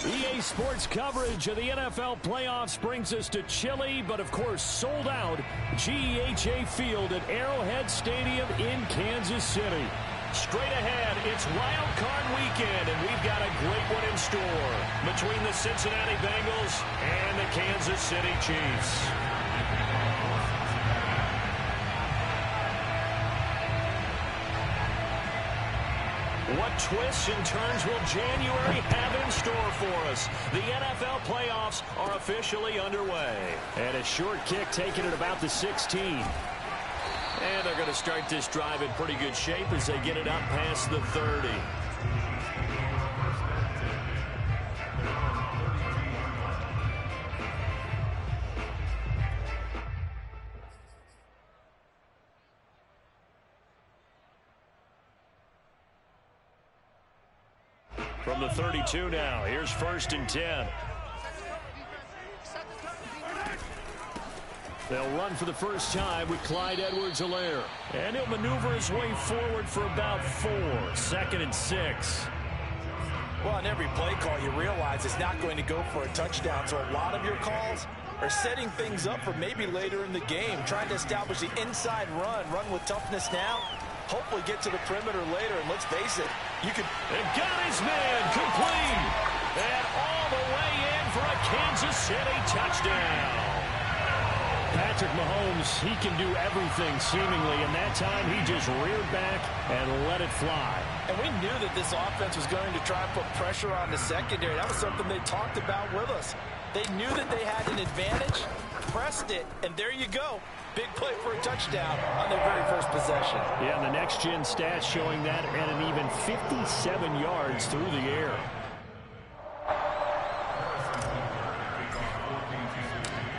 EA Sports coverage of the NFL playoffs brings us to chilly, but of course sold out GEHA Field at Arrowhead Stadium in Kansas City. Straight ahead, it's Wild Card Weekend, and we've got a great one in store between the Cincinnati Bengals and the Kansas City Chiefs. What twists and turns will January have in store for us? The NFL playoffs are officially underway. And a short kick taken at about the 16. And they're going to start this drive in pretty good shape as they get it up past the 30. From the 32 now, here's 1st and 10. They'll run for the first time with Clyde Edwards-Helaire. And he'll maneuver his way forward for about 4. 2nd and 6. Well, on every play call, you realize it's not going to go for a touchdown. So a lot of your calls are setting things up for maybe later in the game, trying to establish the inside run with toughness now. Hopefully get to the perimeter later, and let's face it, you could... And got his man complete. And all the way in for a Kansas City touchdown. Patrick Mahomes, he can do everything seemingly, and that time he just reared back and let it fly. And we knew that this offense was going to try and put pressure on the secondary. That was something they talked about with us. They knew that they had an advantage, pressed it, and there you go. Big play for a touchdown on their very first possession. Yeah, and the next-gen stats showing that at an even 57 yards through the air.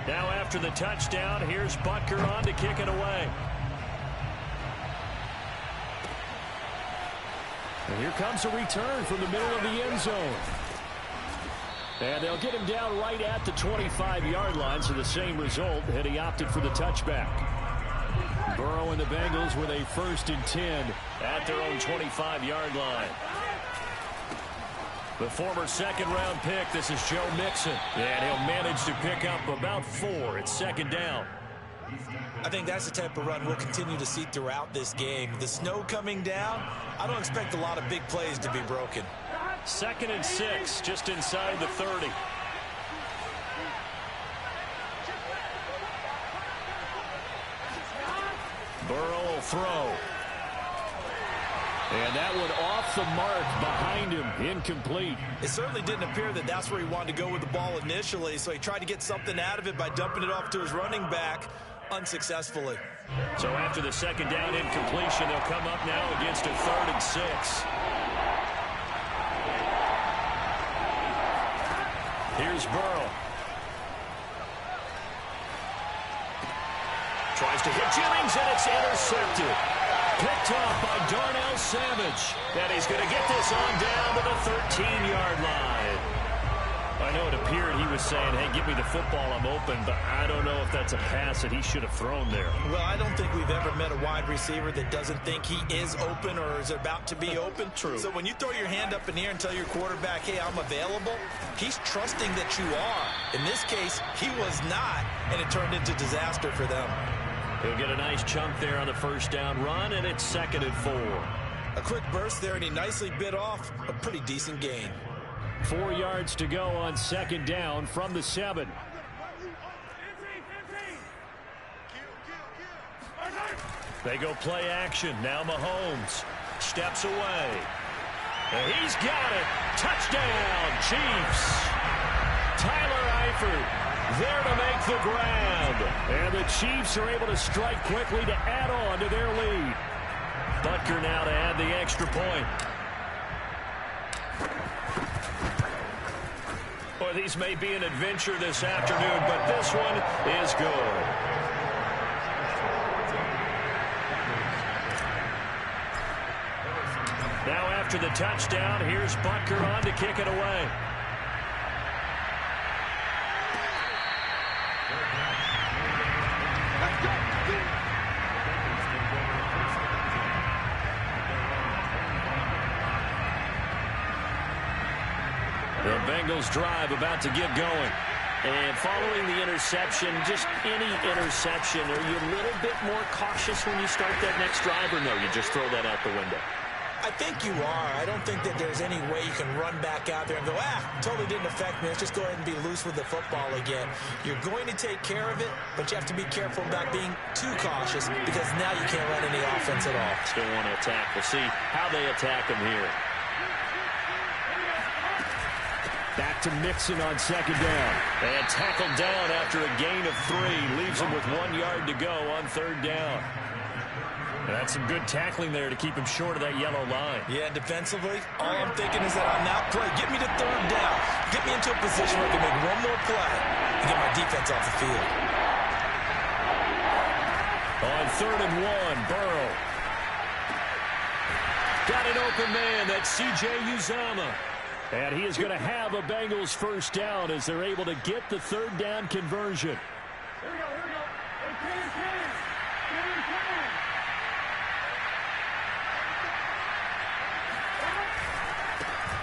Now after the touchdown, here's Butker on to kick it away. And here comes a return from the middle of the end zone. And they'll get him down right at the 25-yard line, so the same result had he opted for the touchback. Burrow and the Bengals with a 1st and 10 at their own 25-yard line. The former second-round pick, this is Joe Mixon. And he'll manage to pick up about 4 at 2nd down. I think that's the type of run we'll continue to see throughout this game. The snow coming down, I don't expect a lot of big plays to be broken. 2nd and 6, just inside the 30. Burrow will throw. And that one off the mark behind him, incomplete. It certainly didn't appear that that's where he wanted to go with the ball initially, so he tried to get something out of it by dumping it off to his running back unsuccessfully. So after the 2nd down incompletion, they'll come up now against a 3rd and 6. Here's Burrow. Tries to hit Jennings, and it's intercepted. Picked off by Darnell Savage. And he's going to get this on down to the 13-yard line. I know it appeared he was saying, hey, give me the football, I'm open, but I don't know if that's a pass that he should have thrown there. Well, I don't think we've ever met a wide receiver that doesn't think he is open or is about to be open. True. So when you throw your hand up in the air and tell your quarterback, hey, I'm available, he's trusting that you are. In this case, he was not, and it turned into disaster for them. He'll get a nice chunk there on the 1st down run, and it's 2nd and 4. A quick burst there, and he nicely bit off a pretty decent gain. 4 yards to go on 2nd down from the 7. They go play action. Now Mahomes steps away. And he's got it. Touchdown, Chiefs. Tyler Eifert there to make the grab. And the Chiefs are able to strike quickly to add on to their lead. Butker now to add the extra point. Well, these may be an adventure this afternoon, but this one is good. Now after the touchdown, here's Butker on to kick it away. The Bengals drive about to get going. And following the interception, just any interception, are you a little bit more cautious when you start that next drive, or no, you just throw that out the window? I think you are. I don't think that there's any way you can run back out there and go, totally didn't affect me. Let's just go ahead and be loose with the football again. You're going to take care of it, but you have to be careful about being too cautious because now you can't run any offense at all. Still want to attack. We'll see how they attack him here. Back to Mixon on second down. And tackled down after a gain of 3. Leaves him with 1 yard to go on third down. That's some good tackling there to keep him short of that yellow line. Yeah, defensively, all I'm thinking is that on that play, get me to third down. Get me into a position where I can make one more play and get my defense off the field. On 3rd and 1, Burrow. Got an open man. That's C.J. Uzomah. And he is going to have a Bengals first down as they're able to get the third down conversion. Here we go.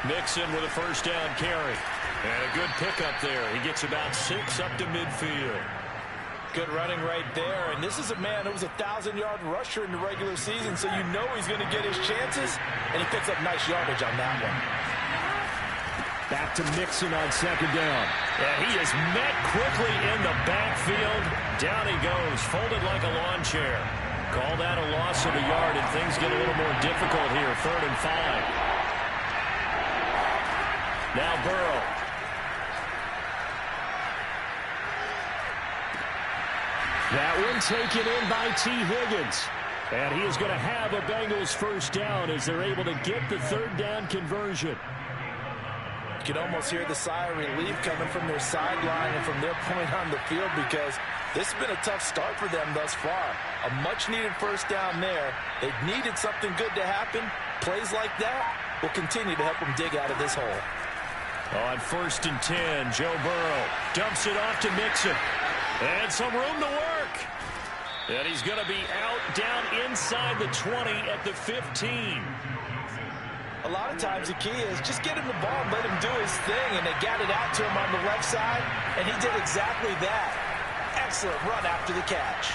Mixon with a first down carry. And a good pickup there. He gets about 6 up to midfield. Good running right there. And this is a man who was a 1,000-yard rusher in the regular season, so you know he's going to get his chances. And he picks up nice yardage on that one. Back to Mixon on second down. And he is met quickly in the backfield. Down he goes, folded like a lawn chair. Call that a loss of a yard, and things get a little more difficult here. 3rd and 5. Now Burrow. That one taken in by T. Higgins. And he is going to have a Bengals first down as they're able to get the third down conversion. You can almost hear the sigh of relief coming from their sideline and from their point on the field because this has been a tough start for them thus far. A much-needed first down there. They needed something good to happen. Plays like that will continue to help them dig out of this hole. On 1st and 10, Joe Burrow dumps it off to Mixon. And some room to work. And he's going to be out down inside the 20 at the 15. A lot of times the key is just get him the ball and let him do his thing. And they got it out to him on the left side. And he did exactly that. Excellent run after the catch.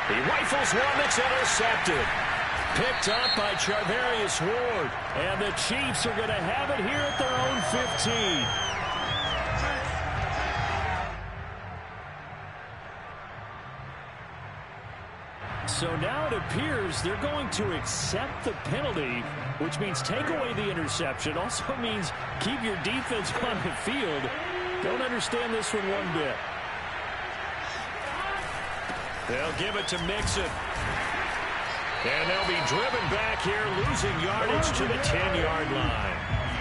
He rifles one that's intercepted. Picked up by Charvarius Ward. And the Chiefs are going to have it here at their own 15. So now it appears they're going to accept the penalty, which means take away the interception. Also means keep your defense on the field. Don't understand this one bit. They'll give it to Mixon. And they'll be driven back here, losing yardage to the 10-yard line.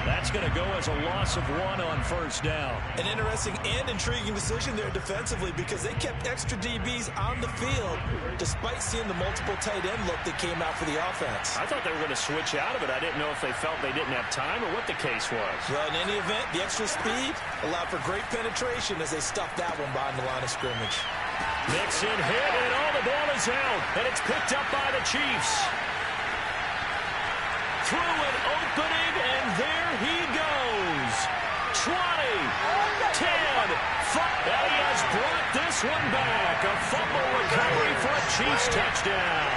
That's going to go as a loss of 1 on first down. An interesting and intriguing decision there defensively because they kept extra DBs on the field despite seeing the multiple tight end look that came out for the offense. I thought they were going to switch out of it. I didn't know if they felt they didn't have time or what the case was. Well, in any event, the extra speed allowed for great penetration as they stuffed that one behind the line of scrimmage. Mixon hit, and all the ball is out, and it's picked up by the Chiefs. Through an opening, and there he goes. 20, 10, 5. And he has brought this one back. A fumble recovery for a Chiefs touchdown.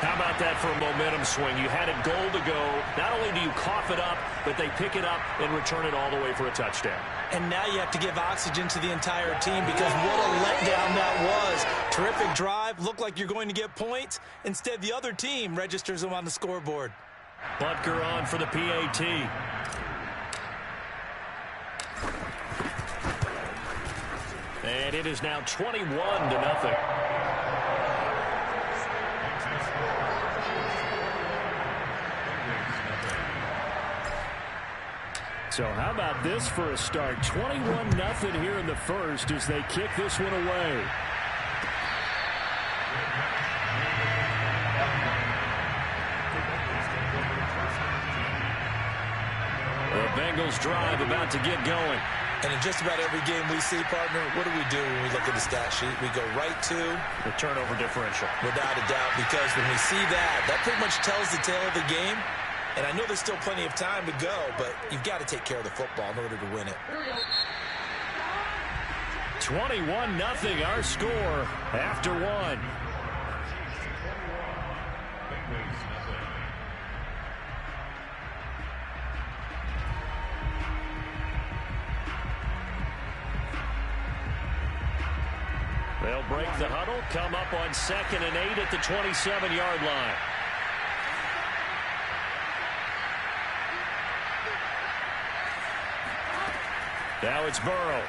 How about that for a momentum swing? You had a goal to go. Not only do you cough it up, but they pick it up and return it all the way for a touchdown. And now you have to give oxygen to the entire team because what a letdown that was. Terrific drive. Looked like you're going to get points. Instead, the other team registers them on the scoreboard. Butker on for the PAT. And it is now 21-0. So how about this for a start? 21-0 here in the first as they kick this one away. The Bengals drive about to get going. And in just about every game we see, partner, what do when we look at the stat sheet? We go right to the turnover differential. Without a doubt, because when we see that, that pretty much tells the tale of the game. And I know there's still plenty of time to go, but you've got to take care of the football in order to win it. 21-0 our score after one. They'll break the huddle, come up on 2nd and 8 at the 27-yard line. Now it's Burrow.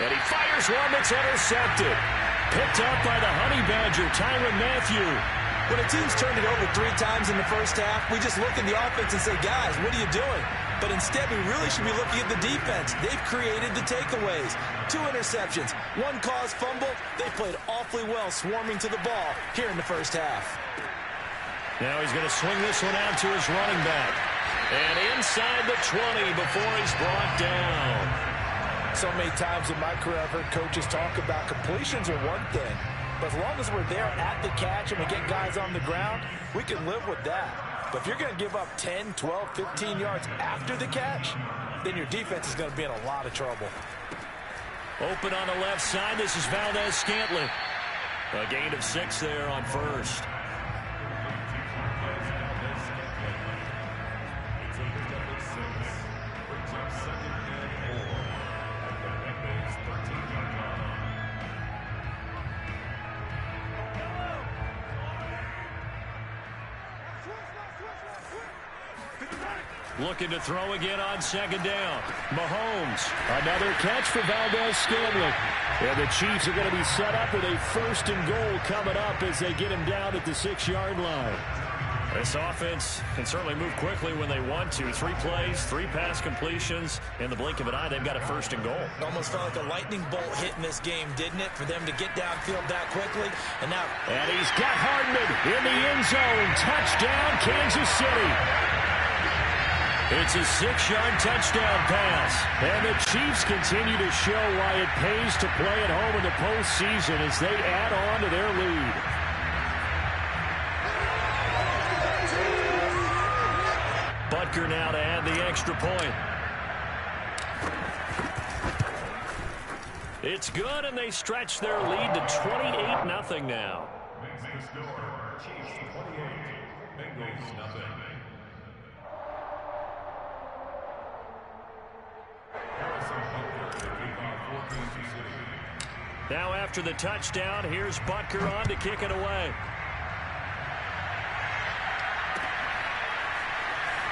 And he fires one that's intercepted. Picked up by the Honey Badger, Tyrann Mathieu. When a team's turned it over 3 times in the first half, we just look at the offense and say, guys, what are you doing? But instead, we really should be looking at the defense. They've created the takeaways. 2 interceptions, 1 caused fumble. They played awfully well swarming to the ball here in the first half. Now he's going to swing this one out to his running back. And inside the 20 before he's brought down. So many times in my career I've heard coaches talk about completions are one thing. But as long as we're there at the catch and we get guys on the ground, we can live with that. But if you're going to give up 10, 12, 15 yards after the catch, then your defense is going to be in a lot of trouble. Open on the left side. This is Valdes-Scantling. A gain of 6 there on first. Looking to throw again on 2nd down. Mahomes, another catch for Valdes-Scantling. And the Chiefs are going to be set up with a 1st and goal coming up as they get him down at the 6-yard line. This offense can certainly move quickly when they want to. 3 plays, 3 pass completions. In the blink of an eye, they've got a 1st and goal. Almost felt like a lightning bolt hit in this game, didn't it? For them to get downfield that quickly. And now... And he's got Hardman in the end zone. Touchdown, Kansas City. It's a 6-yard touchdown pass. And the Chiefs continue to show why it pays to play at home in the postseason as they add on to their lead. Butker now to add the extra point. It's good, and they stretch their lead to 28-0 now. Chiefs 28, Bengals nothing. Now after the touchdown, here's Butker on to kick it away.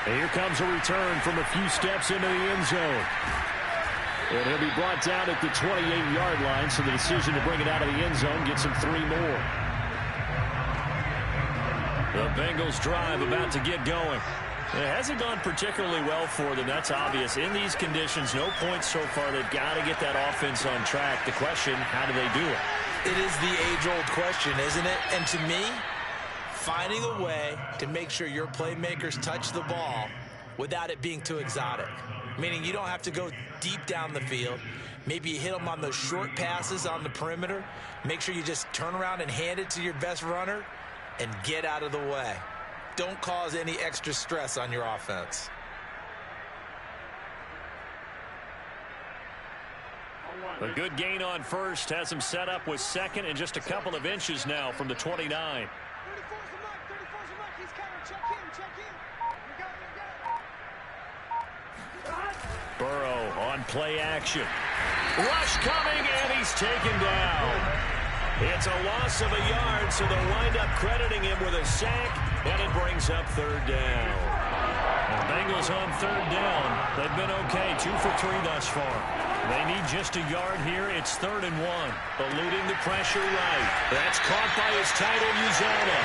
And here comes a return from a few steps into the end zone. And he'll be brought down at the 28-yard line, so the decision to bring it out of the end zone gets him 3 more. The Bengals drive about to get going. It hasn't gone particularly well for them. That's obvious. In these conditions, no points so far. They've got to get that offense on track. The question, how do they do it? It is the age-old question, isn't it? And to me, finding a way to make sure your playmakers touch the ball without it being too exotic. Meaning you don't have to go deep down the field. Maybe you hit them on those short passes on the perimeter. Make sure you just turn around and hand it to your best runner and get out of the way. Don't cause any extra stress on your offense. A good gain on first has him set up with 2nd and just a couple of inches now from the 29. Burrow on play action. Rush coming, and he's taken down. It's a loss of a yard, so they'll wind up crediting him with a sack, and it brings up 3rd down. The Bengals on 3rd down. They've been okay, 2 for 3 thus far. They need just a yard here. It's 3rd and 1. Eluding the pressure right. That's caught by his tight end, Uzomah.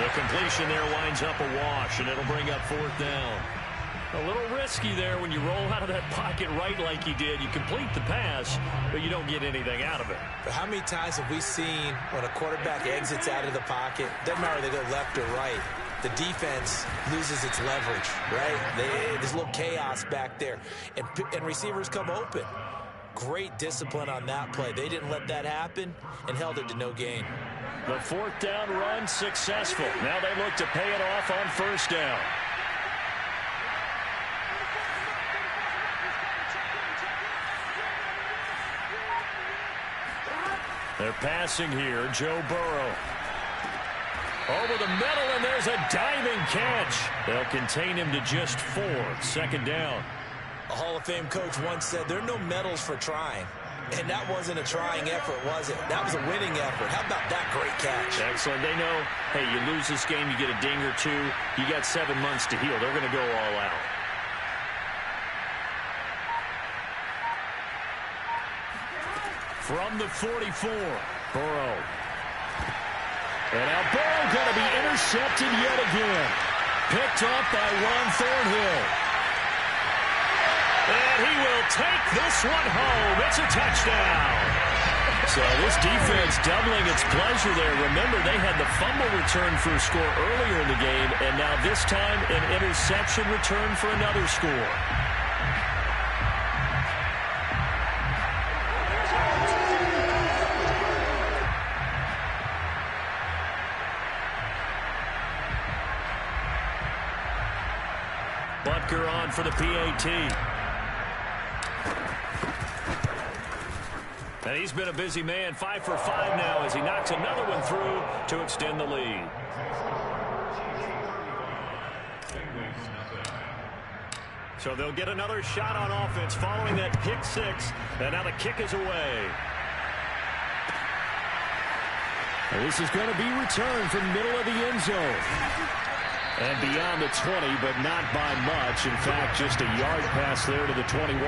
The completion there winds up a wash, and it'll bring up 4th down. A little risky there when you roll out of that pocket right like he did. You complete the pass, but you don't get anything out of it. But how many times have we seen when a quarterback exits out of the pocket, doesn't matter whether they go left or right, the defense loses its leverage, right? There's a little chaos back there, and receivers come open. Great discipline on that play. They didn't let that happen and held it to no gain. The fourth down run successful. Now they look to pay it off on first down. They're passing here. Joe Burrow. Over the middle, and there's a diving catch. They'll contain him to just 4. Second down. A Hall of Fame coach once said there are no medals for trying. And that wasn't a trying effort, was it? That was a winning effort. How about that great catch? Excellent. They know, hey, you lose this game, you get a ding or two. You got 7 months to heal. They're going to go all out. From the 44, Burrow. And now Burrow going to be intercepted yet again. Picked up by Juan Thornhill. And he will take this one home. It's a touchdown. So this defense doubling its pleasure there. Remember, they had the fumble return for a score earlier in the game, and now this time an interception return for another score. Butker on for the PAT. And he's been a busy man, 5 for 5 now as he knocks another one through to extend the lead. So they'll get another shot on offense following that pick 6. And now the kick is away. And this is going to be returned from the middle of the end zone. And beyond the 20, but not by much. In fact, just a yard pass there to the 21.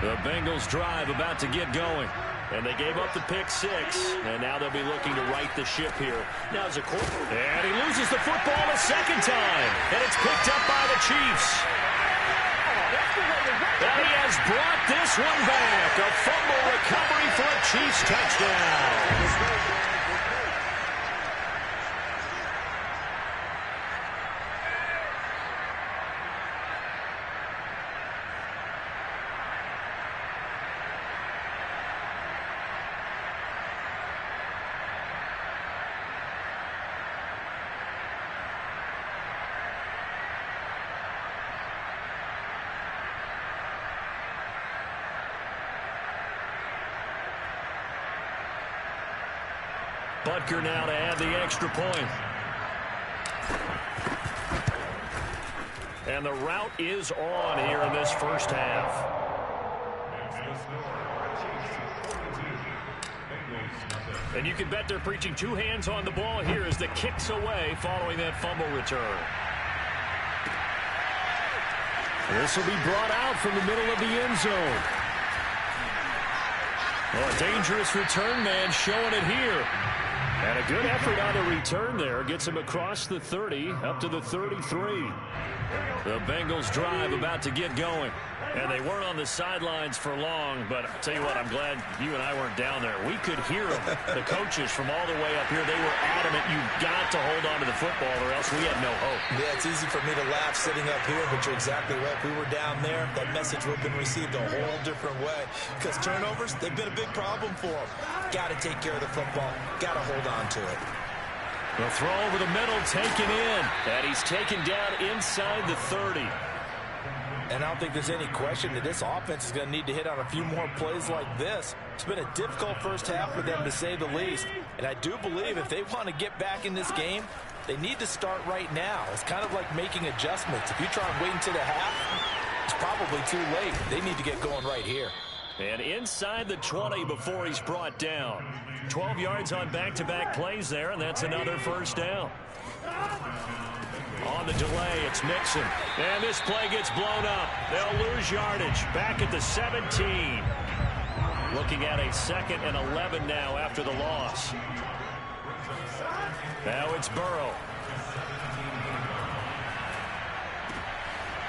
The Bengals drive about to get going. And they gave up the pick 6. And now they'll be looking to right the ship here. Now as a quarterback. And he loses the football a second time. And it's picked up by the Chiefs. And he has brought this one back. A fumble recovery for a Chiefs touchdown. Butker now to add the extra point. And the route is on here in this first half. And you can bet they're preaching 2 hands on the ball here as the kick's away following that fumble return. This will be brought out from the middle of the end zone. Well, a dangerous return man showing it here. And a good effort on the return there. Gets him across the 30, up to the 33. The Bengals drive about to get going. And they weren't on the sidelines for long, but I'll tell you what, I'm glad you and I weren't down there. We could hear them, the coaches from all the way up here. They were adamant, you've got to hold on to the football or else we have no hope. Yeah, it's easy for me to laugh sitting up here, but you're exactly right. If we were down there, that message would have been received a whole different way. Because turnovers, they've been a big problem for them. Got to take care of the football. Got to hold on to it. The throw over the middle taken in. And he's taken down inside the 30. And I don't think there's any question that this offense is going to need to hit on a few more plays like this. It's been a difficult first half for them, to say the least. And I do believe if they want to get back in this game, they need to start right now. It's kind of like making adjustments. If you try and wait until the half, it's probably too late. They need to get going right here. And inside the 20 before he's brought down. 12 yards on back-to-back plays there, and that's another first down. On the delay, it's Mixon. And this play gets blown up. They'll lose yardage. Back at the 17. Looking at a 2nd and 11 now after the loss. Now it's Burrow.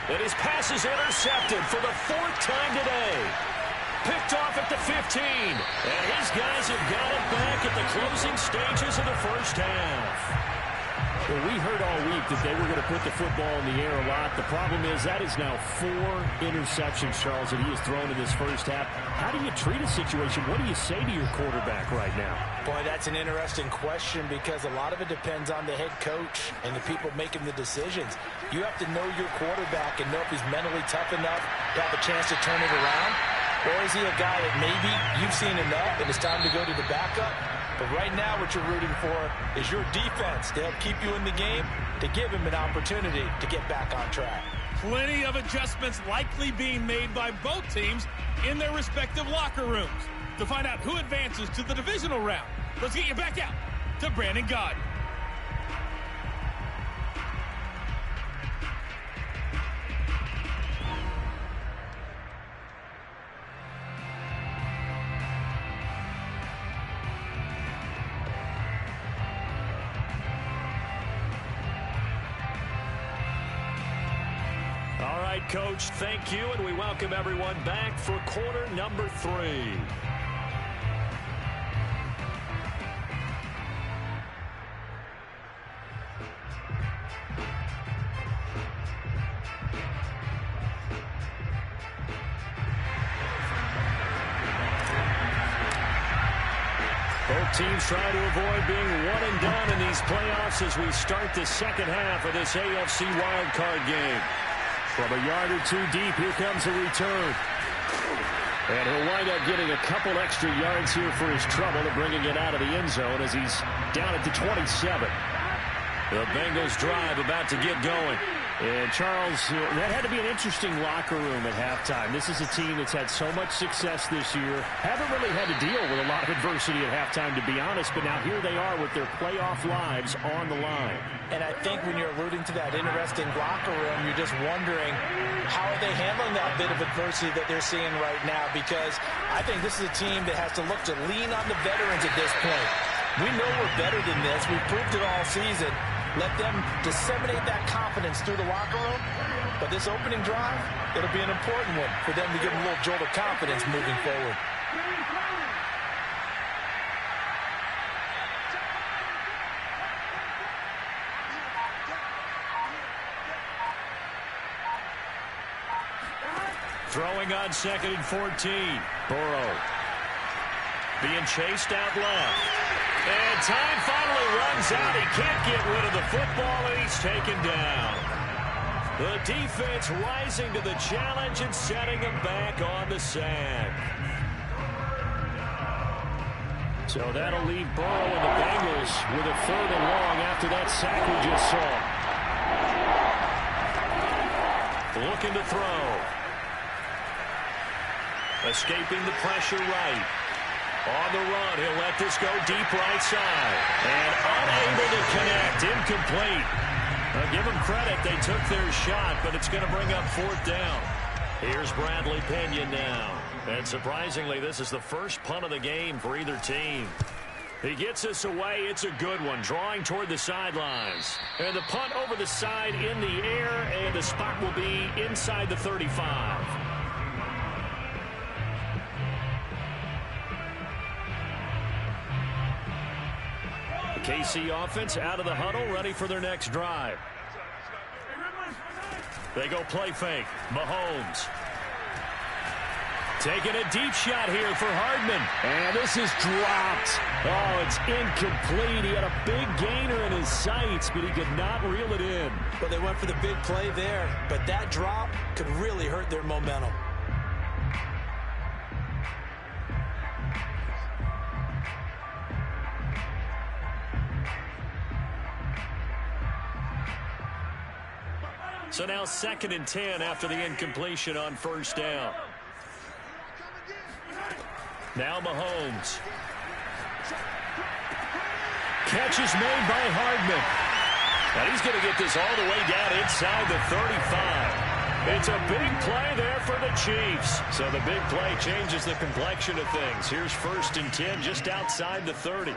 And his pass is intercepted for the 4th time today. Picked off at the 15. And his guys have got it back at the closing stages of the first half. Well, we heard all week that they were going to put the football in the air a lot. The problem is that is now 4 interceptions, Charles, that he has thrown in this first half. How do you treat a situation? What do you say to your quarterback right now? Boy, that's an interesting question because a lot of it depends on the head coach and the people making the decisions. You have to know your quarterback and know if he's mentally tough enough to have a chance to turn it around. Or is he a guy that maybe you've seen enough and it's time to go to the backup? But right now what you're rooting for is your defense to help keep you in the game, to give him an opportunity to get back on track. Plenty of adjustments likely being made by both teams in their respective locker rooms. To find out who advances to the divisional round, let's get you back out to Brandon Gaudin. All right, Coach, thank you, and we welcome everyone back for quarter number 3. Both teams trying to avoid being one and done in these playoffs as we start the second half of this AFC wildcard game. From a yard or 2 deep, here comes a return. And he'll wind up getting a couple extra yards here for his trouble and bringing it out of the end zone as he's down at the 27. The Bengals drive about to get going. And, Charles, that had to be an interesting locker room at halftime. This is a team that's had so much success this year. Haven't really had to deal with a lot of adversity at halftime, to be honest. But now here they are with their playoff lives on the line. And I think when you're alluding to that interesting locker room, you're just wondering how are they handling that bit of adversity that they're seeing right now? Because I think this is a team that has to look to lean on the veterans at this point. We know we're better than this. We've proved it all season. Let them disseminate that confidence through the locker room. But this opening drive, it'll be an important one for them to give them a little jolt of confidence moving forward. Throwing on 2nd and 14. Burrow being chased out left. And time finally runs out. He can't get rid of the football, and he's taken down. The defense rising to the challenge and setting him back on the sack. So that'll leave Burrow and the Bengals with a 3rd and long after that sack we just saw. Looking to throw. Escaping the pressure right. On the run, he'll let this go deep right side. And unable to connect, incomplete. Now give them credit, they took their shot, but it's going to bring up 4th down. Here's Bradley Pinion now. And surprisingly, this is the first punt of the game for either team. He gets us away, it's a good one, drawing toward the sidelines. And the punt over the side in the air, and the spot will be inside the 35. KC offense out of the huddle, ready for their next drive. They go play fake. Mahomes. Taking a deep shot here for Hardman. And this is dropped. Oh, it's incomplete. He had a big gainer in his sights, but he could not reel it in. Well, they went for the big play there, but that drop could really hurt their momentum. So now 2nd and 10 after the incompletion on 1st down. Now Mahomes. Catch is made by Hardman. And he's going to get this all the way down inside the 35. It's a big play there for the Chiefs. So the big play changes the complexion of things. Here's 1st and 10 just outside the 30.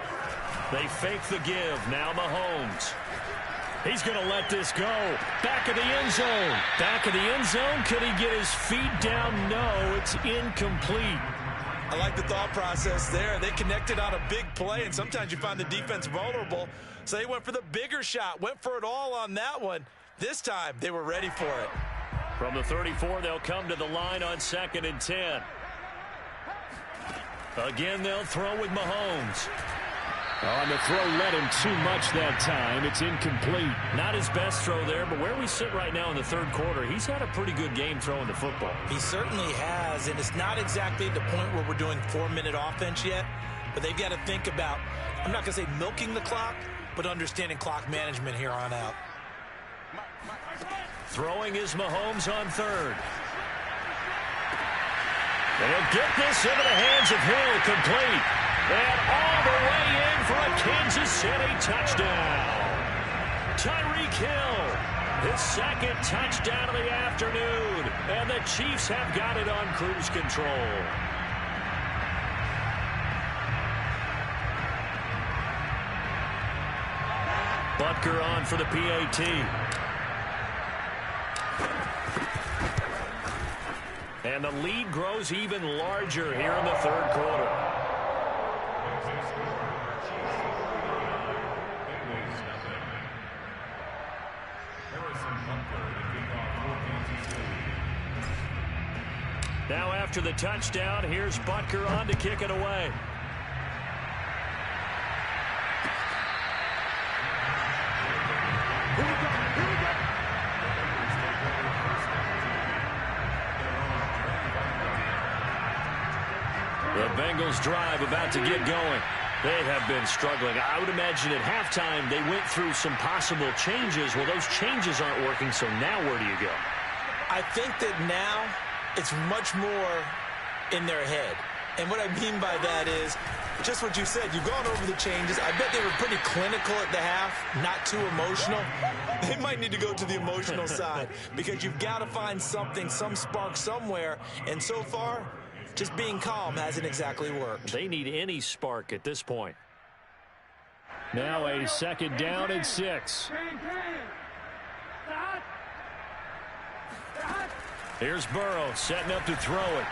They fake the give. Now Mahomes. He's going to let this go. Back of the end zone. Back of the end zone. Could he get his feet down? No, it's incomplete. I like the thought process there. They connected on a big play, and sometimes you find the defense vulnerable. So they went for the bigger shot, went for it all on that one. This time, they were ready for it. From the 34, they'll come to the line on 2nd and 10. Again, they'll throw with Mahomes. On the throw, led him too much that time. It's incomplete. Not his best throw there, but where we sit right now in the 3rd quarter, he's had a pretty good game throwing the football. He certainly has, and it's not exactly the point where we're doing 4-minute offense yet, but they've got to think about, I'm not going to say milking the clock, but understanding clock management here on out. Throwing is Mahomes on 3rd. And he'll get this into the hands of Hill, complete. And all the way in for a Kansas City touchdown. Tyreek Hill, his 2nd touchdown of the afternoon. And the Chiefs have got it on cruise control. Butker on for the PAT. And the lead grows even larger here in the 3rd quarter. Now after the touchdown, here's Butker on to kick it away. The Bengals drive about to get going. They have been struggling. I would imagine at halftime they went through some possible changes. Well, those changes aren't working, so now where do you go? I think that now it's much more in their head. And what I mean by that is just what you said. You've gone over the changes. I bet they were pretty clinical at the half, not too emotional. They might need to go to the emotional side because you've got to find something, some spark somewhere. And so far, just being calm hasn't exactly worked. They need any spark at this point. Now a 2nd down and 6. Here's Burrow setting up to throw it.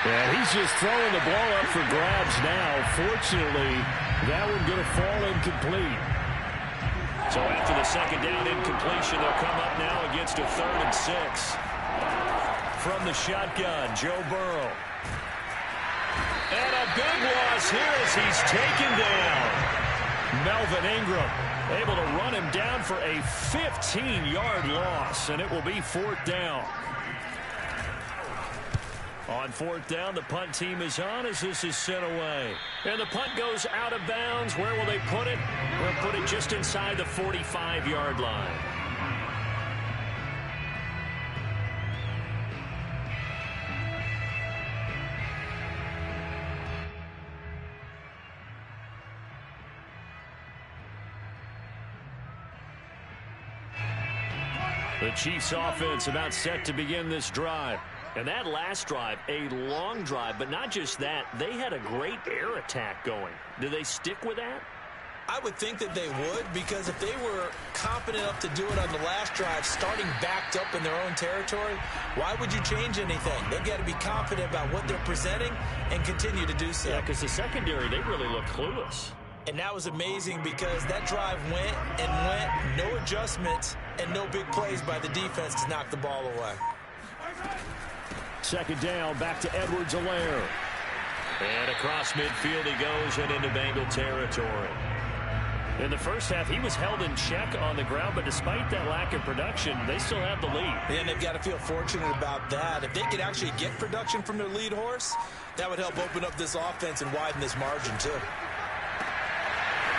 Yeah, he's just throwing the ball up for grabs now. Fortunately, that one going to fall incomplete. So after the 2nd down incompletion, they'll come up now against a 3rd and 6. From the shotgun, Joe Burrow. And a big loss here as he's taken down. Melvin Ingram able to run him down for a 15-yard loss, and it will be 4th down. On 4th down, the punt team is on as this is sent away. And the punt goes out of bounds. Where will they put it? They'll put it just inside the 45-yard line. The Chiefs offense about set to begin this drive. And that last drive, a long drive, but not just that. They had a great air attack going. Do they stick with that? I would think that they would, because if they were confident enough to do it on the last drive, starting backed up in their own territory, why would you change anything? They've got to be confident about what they're presenting and continue to do so. Yeah, because the secondary, they really look clueless. And that was amazing because that drive went and went, no adjustments and no big plays by the defense to knock the ball away. 2nd down, back to Edwards-Helaire. And across midfield he goes and into Bengal territory. In the first half, he was held in check on the ground, but despite that lack of production, they still have the lead. And they've got to feel fortunate about that. If they could actually get production from their lead horse, that would help open up this offense and widen this margin, too.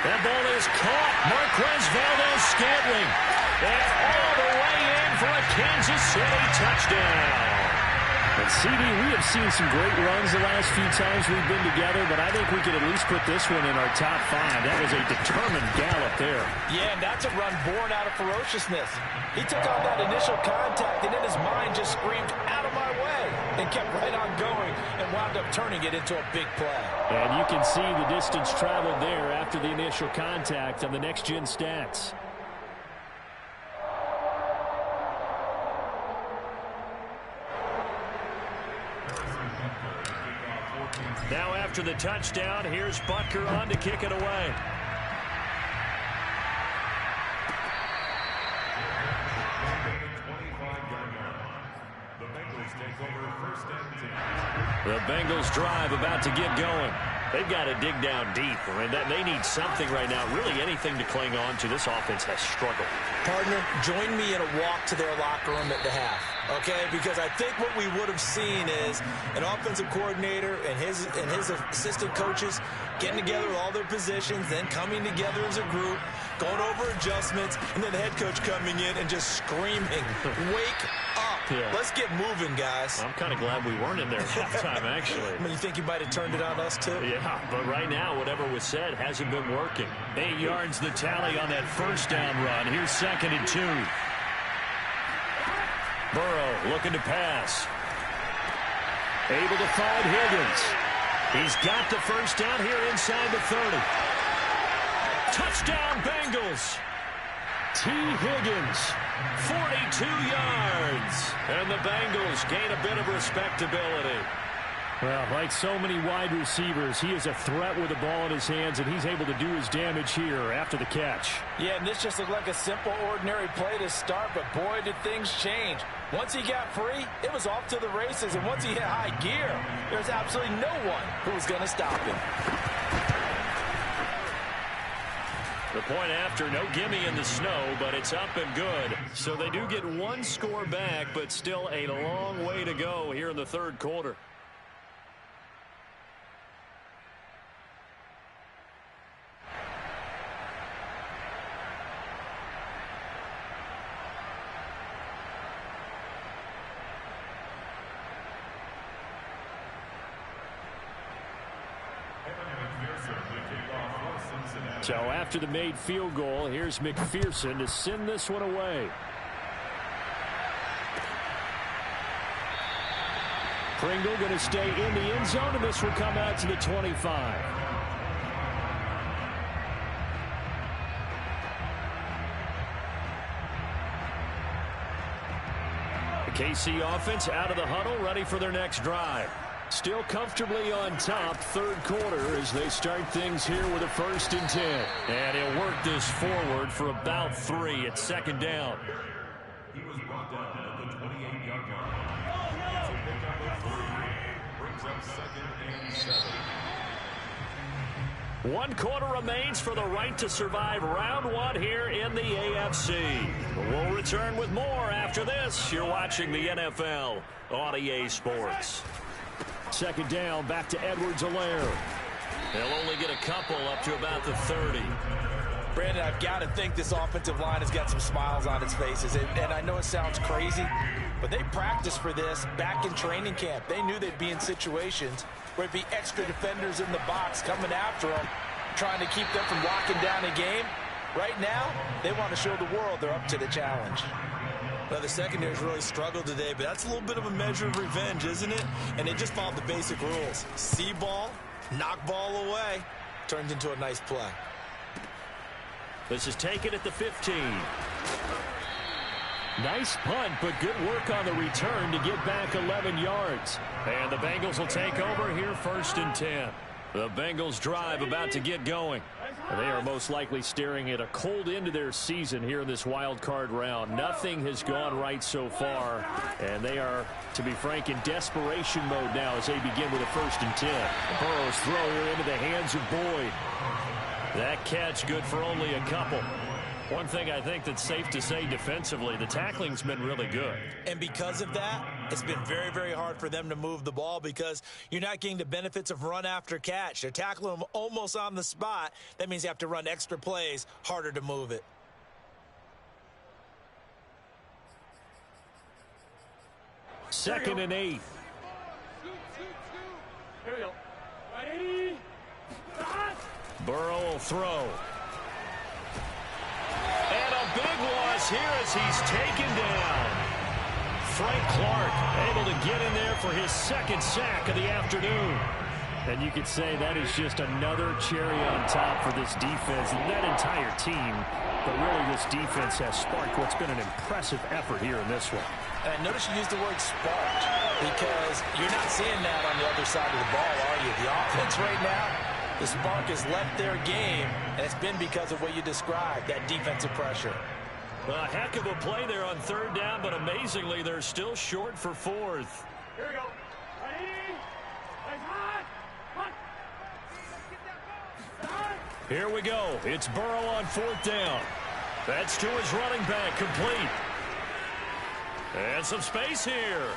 That ball is caught. Marquez Valdes-Scantling. And all the way in for a Kansas City touchdown. And CD, we have seen some great runs the last few times we've been together, but I think we could at least put this one in our top 5. That was a determined gallop there. Yeah, and that's a run born out of ferociousness. He took on that initial contact, and in his mind just screamed, "Out of my way," and kept right on going and wound up turning it into a big play. And you can see the distance traveled there after the initial contact on the next-gen stats. Now after the touchdown, here's Butker on to kick it away. The Bengals drive about to get going. They've got to dig down deep. I mean, they need something right now, really anything to cling on to. This offense has struggled. Partner, join me in a walk to their locker room at the half, okay? Because I think what we would have seen is an offensive coordinator and his assistant coaches getting together with all their positions, then coming together as a group, going over adjustments, and then the head coach coming in and just screaming, wake up. Yeah. Let's get moving, guys. I'm kind of glad we weren't in there at halftime, actually. I mean, you think you might have turned it on us, too? Yeah, but right now, whatever was said hasn't been working. 8 yards the tally on that first down run. Here's 2nd and 2. Burrow looking to pass. Able to find Higgins. He's got the first down here inside the 30. Touchdown, Bengals. T. Higgins, 42 yards. And the Bengals gain a bit of respectability. Well, like so many wide receivers, he is a threat with the ball in his hands, and he's able to do his damage here after the catch. Yeah, and this just looked like a simple, ordinary play to start, but boy, did things change. Once he got free, it was off to the races, and once he hit high gear, there's absolutely no one who was going to stop him. The point after, no gimme in the snow, but it's up and good. So they do get one score back, but still a long way to go here in the third quarter. So after the made field goal, here's McPherson to send this one away. Pringle going to stay in the end zone, and this will come out to the 25. The KC offense out of the huddle, ready for their next drive. Still comfortably on top, third quarter, as they start things here with a 1st and 10. And he'll work this forward for about 3 at 2nd down. He was brought down at the 28-yard line. So pick up a 3, brings up 2nd and 7. 1 quarter remains for the right to survive round 1 here in the AFC. We'll return with more after this. You're watching the NFL on EA Sports. 2nd down, back to Edwards-Helaire. They'll only get a couple up to about the 30. Brandon, I've got to think this offensive line has got some smiles on its faces. And I know it sounds crazy, but they practiced for this back in training camp. They knew they'd be in situations where it'd be extra defenders in the box coming after them, trying to keep them from locking down a game. Right now, they want to show the world they're up to the challenge. Well, the secondary's really struggled today, but that's a little bit of a measure of revenge, isn't it? And they just followed the basic rules. See ball, knock ball away. Turns into a nice play. This is taken at the 15. Nice punt, but good work on the return to get back 11 yards. And the Bengals will take over here 1st and 10. The Bengals drive about to get going. They are most likely staring at a cold end to their season here in this wild card round. Nothing has gone right so far, and they are, to be frank, in desperation mode now as they begin with a 1st and 10. Burrow's throw here into the hands of Boyd. That catch good for only a couple. One thing I think that's safe to say defensively, the tackling's been really good. And because of that, it's been very, very hard for them to move the ball because you're not getting the benefits of run after catch. They're tackling them almost on the spot. That means you have to run extra plays, harder to move it. Second and 8. Here we go. Ready? Burrow will throw. And a big loss here as he's taken down. Frank Clark able to get in there for his 2nd sack of the afternoon. And you could say that is just another cherry on top for this defense and that entire team. But really this defense has sparked what's been an impressive effort here in this one. And I notice you use the word sparked because you're not seeing that on the other side of the ball, are you? The offense right now, the spark has left their game, and it's been because of what you described, that defensive pressure. A heck of a play there on third down, but amazingly, they're still short for fourth. Here we go. Here we go. It's Burrow on fourth down. That's to his running back, complete. And some space here.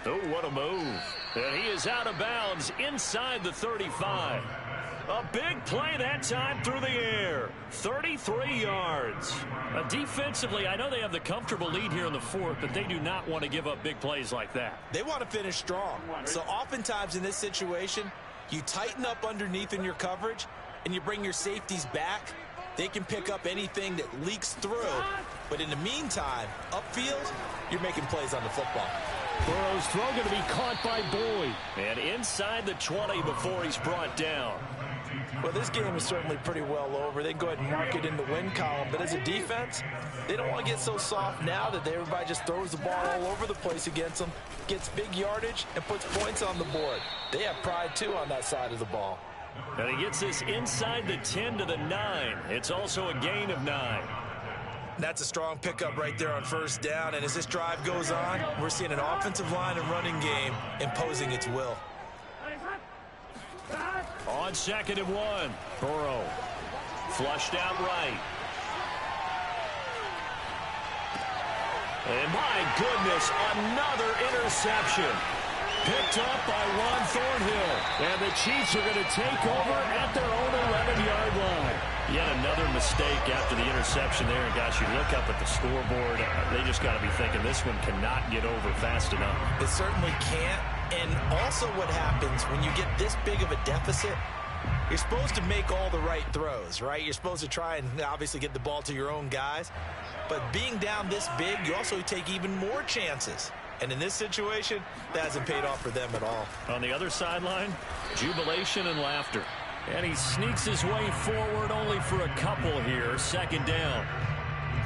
Oh, what a move. And he is out of bounds inside the 35. A big play that time through the air. 33 yards. Defensively, I know they have the comfortable lead here in the fourth, but they do not want to give up big plays like that. They want to finish strong. So oftentimes in this situation, you tighten up underneath in your coverage, and you bring your safeties back. They can pick up anything that leaks through. But in the meantime, upfield, you're making plays on the football. Burrow's throw going to be caught by Boyd. And inside the 20 before he's brought down. Well, this game is certainly pretty well over. They can go ahead and mark it in the win column. But as a defense, they don't want to get so soft now that everybody just throws the ball all over the place against them, gets big yardage, and puts points on the board. They have pride, too, on that side of the ball. And he gets this inside the 10 to the 9. It's also a gain of 9. That's a strong pickup right there on first down. And as this drive goes on, we're seeing an offensive line and running game imposing its will. On 2nd and 1, Burrow flushed out right. And my goodness, another interception. Picked up by Juan Thornhill. And the Chiefs are going to take over at their own 11-yard line. Yet another mistake after the interception there. And gosh, you look up at the scoreboard, they just got to be thinking this one cannot get over fast enough. It certainly can't. And also what happens when you get this big of a deficit, you're supposed to make all the right throws, right? You're supposed to try and obviously get the ball to your own guys. But being down this big, you also take even more chances. And in this situation, that hasn't paid off for them at all. On the other sideline, jubilation and laughter. And he sneaks his way forward only for a couple here. 2nd down.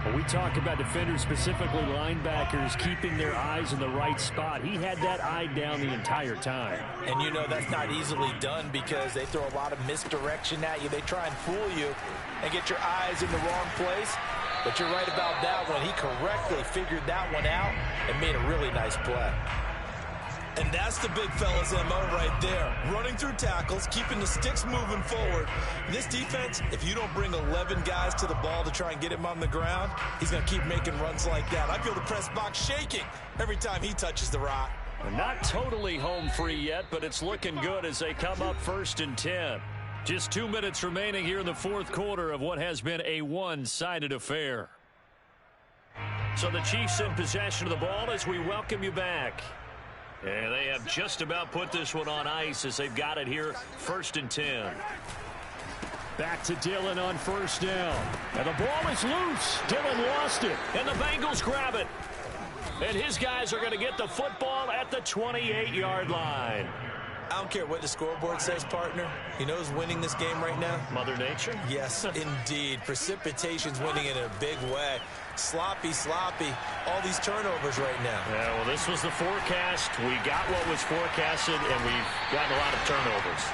When we talk about defenders, specifically linebackers, keeping their eyes in the right spot, he had that eye down the entire time. And you know that's not easily done because they throw a lot of misdirection at you. They try and fool you and get your eyes in the wrong place. But you're right about that one. He correctly figured that one out and made a really nice play. And that's the big fella's MO right there. Running through tackles, keeping the sticks moving forward. This defense, if you don't bring 11 guys to the ball to try and get him on the ground, he's going to keep making runs like that. I feel the press box shaking every time he touches the rock. Not totally home free yet, but it's looking good as they come up 1st and 10. Just 2 minutes remaining here in the fourth quarter of what has been a one-sided affair. So the Chiefs in possession of the ball as we welcome you back. And they have just about put this one on ice as they've got it here, 1st and 10. Back to Dillon on 1st down. And the ball is loose. Dillon lost it. And the Bengals grab it. And his guys are going to get the football at the 28-yard line. I don't care what the scoreboard says, partner. You know who's winning this game right now? Mother Nature? Yes, indeed. Precipitation's winning in a big way. Sloppy, all these turnovers right now. Yeah, well, this was the forecast. We got what was forecasted, and we've gotten a lot of turnovers.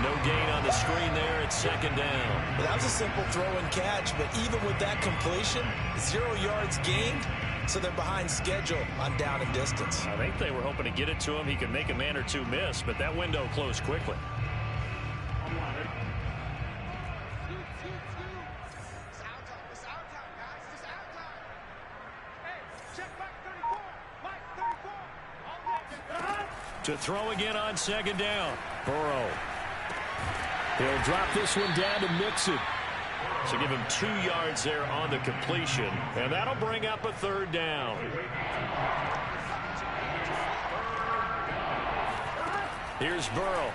No gain on the screen there at 2nd down. Well, that was a simple throw and catch, but even with that completion, 0 yards gained, so they're behind schedule on down and distance. I think they were hoping to get it to him. He could make a man or two miss, but that window closed quickly. To throw again on 2nd down. Burrow. He'll drop this one down to Mixon. So give him 2 yards there on the completion. And that'll bring up a 3rd down. Here's Burrow.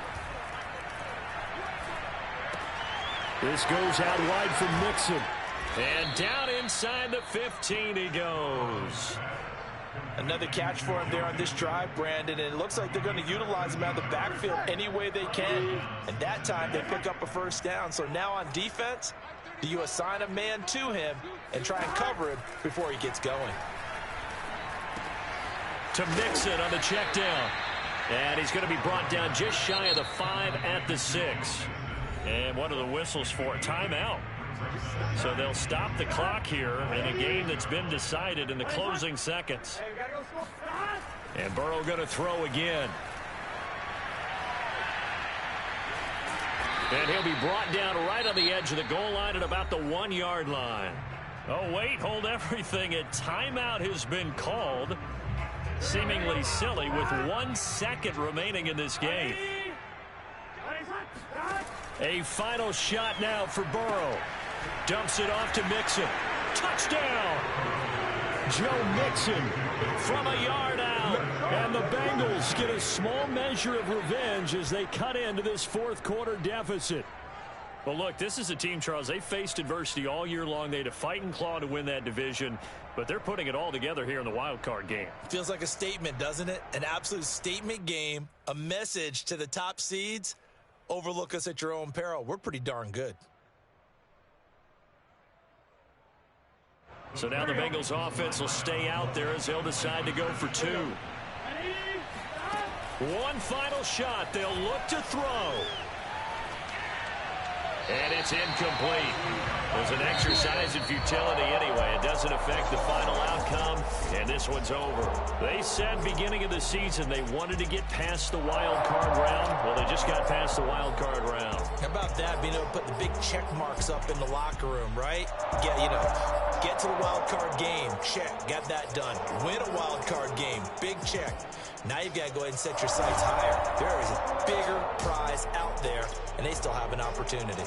This goes out wide for Mixon. And down inside the 15 he goes. Another catch for him there on this drive, Brandon, and it looks like they're going to utilize him out of the backfield any way they can. And that time they pick up a 1st down. So now on defense, do you assign a man to him and try and cover him before he gets going? to Mixon on the check down. And he's going to be brought down just shy of the 5 at the 6. And what are the whistles for? Timeout. So they'll stop the clock here in a game that's been decided in the closing seconds. And Burrow going to throw again. And he'll be brought down right on the edge of the goal line at about the 1-yard line. Oh, wait, hold everything. A timeout has been called. Seemingly silly with 1 second remaining in this game. A final shot now for Burrow. Dumps it off to Mixon. Touchdown! Joe Mixon from a yard out. And the Bengals get a small measure of revenge as they cut into this fourth quarter deficit. Well, look, this is a team, Charles, they faced adversity all year long. They had to fight and claw to win that division, but they're putting it all together here in the wild card game. Feels like a statement, doesn't it? An absolute statement game, a message to the top seeds. Overlook us at your own peril. We're pretty darn good. So now the Bengals offense will stay out there as they'll decide to go for 2. One final shot. They'll look to throw. And it's incomplete. It was an exercise in futility anyway. It doesn't affect the final outcome, and this one's over. They said beginning of the season they wanted to get past the wild card round. Well, they just got past the wild card round. How about that, being able to put the big check marks up in the locker room, right? Get to the wild card game, check, got that done. Win a wild card game, big check. Now you've got to go ahead and set your sights higher. There is a bigger prize out there, and they still have an opportunity.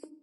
you.